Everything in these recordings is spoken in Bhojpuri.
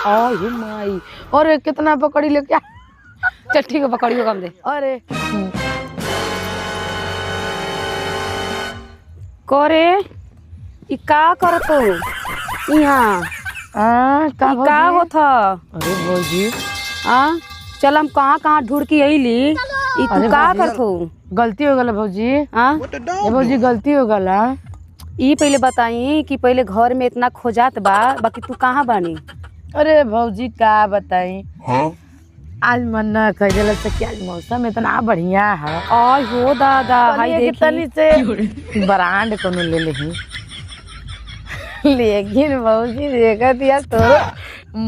ओ माई, अरे कितना पकड़ी ले क्या। चल ठीक है पकड़ियो कम दे। अरे करे ई का करत हो यहाँ का ई का होत ह? अरे भौजी चल हम कहाँ कहाँ ढूंढ के अइली ई तू का करत हो? गलती हो गल भौजी। ये भौजी गलती हो गल। ई पहले बताई कि पहले घर में इतना खोजात बा बाकी तू कहाँ बानी? अरे भौजी का बताई, आज मन न कर से क्या मौसम इतना बढ़िया है। आय हो दादा हाय देखी तनी से ब्रांड कोनो ले लेही। लेकिन भौजी देखत या तो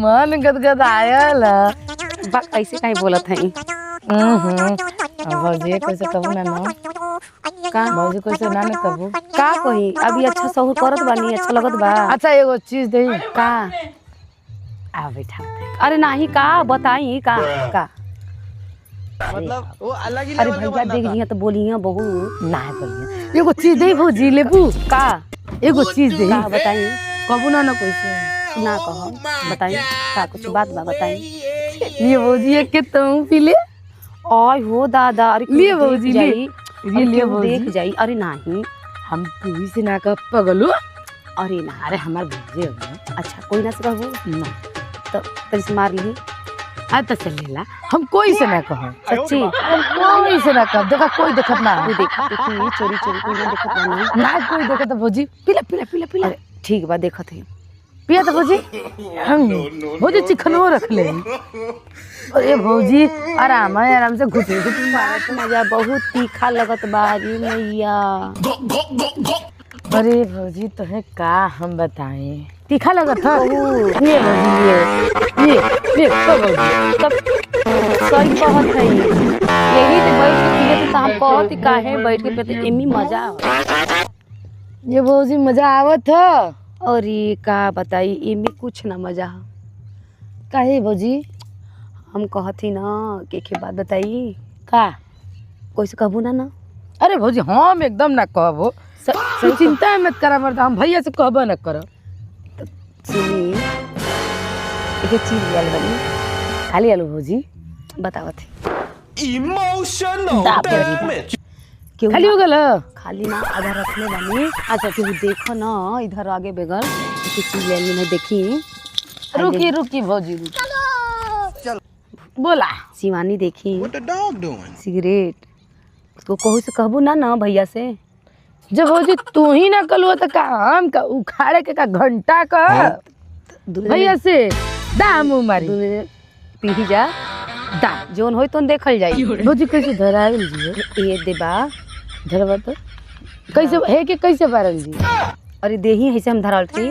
मन गदगदायल। बा ऐसे काहे बोलत हई? भौजी कैसे कबू ना ना का भौजी कैसे ना ना कबू का कही अभी अच्छा सहू करत बानी, अच्छा लगत बा। अच्छा एगो चीज दे का? आ बैठा। अरे नाही का बताई का का मतलब वो अलग ही अरे लेवल का भैया बनना देख था। लिया तो बोलिए बहू ना बोलिए एगो चीज दे भौजी लेबू। का एगो चीज दे का बताई कबू ना ना कैसे ना कहो बताई का कुछ बात बा बताई। ये भौजी ये के तुम पी ले। आय हो दादा अरे लिए केहू भौजी, देख लिए। जाई, ये अरे लिए केहू भौजी। देख जाई। अरे नहीं हम तू से ना कब पगलू। अरे ना अरे हमार भौजी हो गया अच्छा कोई ना से कहू ना। तो तेरे से मार ली आ तो चलेला हम कोई से ना कहो। सच्ची हम कोई से ना कहो। देखा कोई देखत ना तू देख देखी चोरी चोरी कोई ना देखत बानी। ना कोई देखत भौजी। पीला पीला पीला पीला अरे ठीक बा देखत है पिया तो भौजी। हम भौजी चिकनो रख ले। अरे भौजी आराम है, आराम से घुटे घुटे मारत। तो मजा बहुत तीखा लगत बारी मैया। अरे भौजी तुम्हें का हम बताएं तीखा लगत है। ये भौजी ये तो भौजी तब सही कहत है यही से बैठ के पीले तो हम कहत ही काहे बैठ के पीते एमी मजा आवे। ये भौजी मजा आवत है। अरे का बताई एमी कुछ ना मजा है। काहे भौजी हम कहत ही ना के बात बताई का कोई से कहबू ना ना। अरे भौजी हम एकदम ना कहबो। सही चिंता मत करा मर्द, हम भैया से कहबो ना करो। सुनी एक चीज वाले बनी खाली आलू भौजी बतावत है Emotional दाब दे damage. केहू खाली हो गल। खाली ना आधा रखले बानी। अच्छा केहू देखो ना इधर आगे बगल एक चीज ले ली मैं देखी। रुकी रुकी भौजी रुकी। बोला शिवानी देखी What the dog doing? Cigarette उसको कहू से कहबू ना ना भैया से। जब भौजी तू ही ना कलुआ तो का हम का उखाड़े के का घंटा का भैया से दाम मारी पीही जा दा जोन होई तो देखल जाई। भौजी कैसे धरावल जी ये देबा धरवा तो कैसे है कि कैसे बारल जी। अरे देही ऐसे हम धरल थी।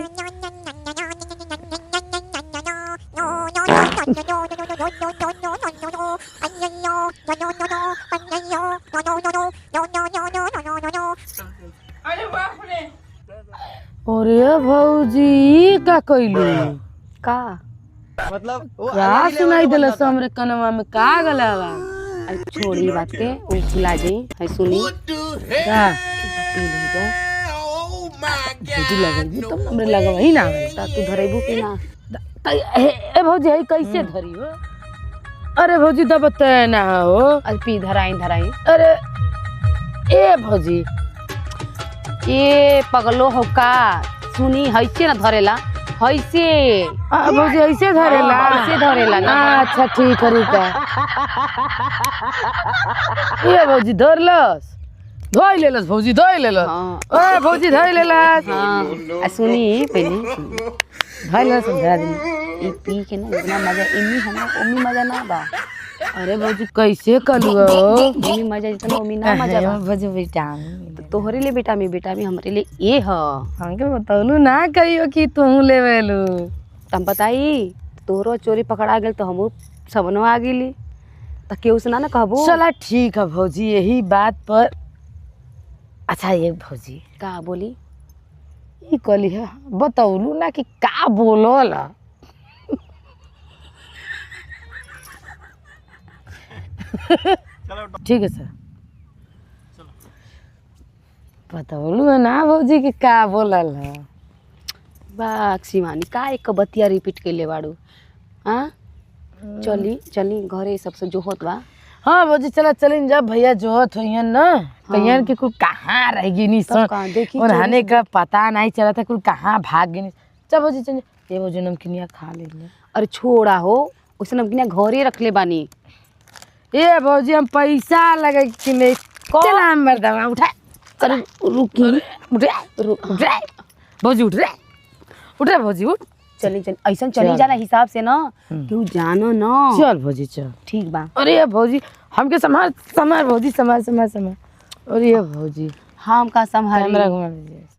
अरे भौजी का कइलू का मतलब वो क्या अलग ही सुनाई लेवल का दिला बनना था। हमरे कनवा में का गलावा। अरे छोड़ी बात के वो भुला जाई है सुनी का पी ली जा भौजी लगल भी तुम हमरे लगा वही ना ता तू धरेबू कि ना। ए भौजी है कैसे धरी हो। अरे भौजी दबत ना हो। अरे पी धराई धराई। अरे ए भौजी ए पगलो हो का सुनी हैसे ना धरेला हैसे भौजी ऐसे धरेला ऐसे धरेला ना। अच्छा ठीक है रुका। ये भौजी धरलस धोई लेलस भौजी धोई लेलस। हाँ ओए भौजी धोई लेलस हाँ आ सुनी पहले धोई लेलस धरा दी। ई पी के ना इतना मजा इमी है ना ओमी मजा ना बा। अरे भौजी कैसे कलुओ ओमी मजा जितना ओमी ना मजा बा। भौजी बेटा तो तोहरे लिए बेटा में हमरे लिए ये ह। हमके बतौलू ना कहियो कि तू लेवेलू। तम बताई तोहरो चोरी पकड़ा गेल तो हमू सबनो आ गेली तो केहू से ना ना कहबू। चला ठीक है भौजी यही बात पर। अच्छा ये भौजी का बोली ई कली है बतौलू ना कि का बोलला। ठीक है सर बतौलू है ना भौजी कि का बोलल है। बा शिवानी का एक बतिया रिपीट के ले बाड़ू हाँ चली चली घरे सबसे जो होत बा। हाँ भौजी चला चलिन जब भैया जोहत होइहन ना कहियन कि कुल कहाँ रह गिनी तब कहाँ देखी और चोरी हने का पता नहीं चला था कुल कहाँ भाग गिनी। चल भौजी चल ये भौजी नमकीनिया खा ले। अरे छोड़ा हो उसे नमकीनिया घरे रख ले बानी। ए भौजी हम पैसा लगे कि नहीं चल हम मर्दवा उठा। अरे रुकी उठ भौजी उठ रे भौजी उठ। चली चली ऐसा चली जाना हिसाब से ना क्यों जानो ना। चल भौजी चल ठीक बा। अरे भौजी हमके संभाल भौजी संभाल। अरे भौजी हम का संभाली कैमरा घुमा दीजिए।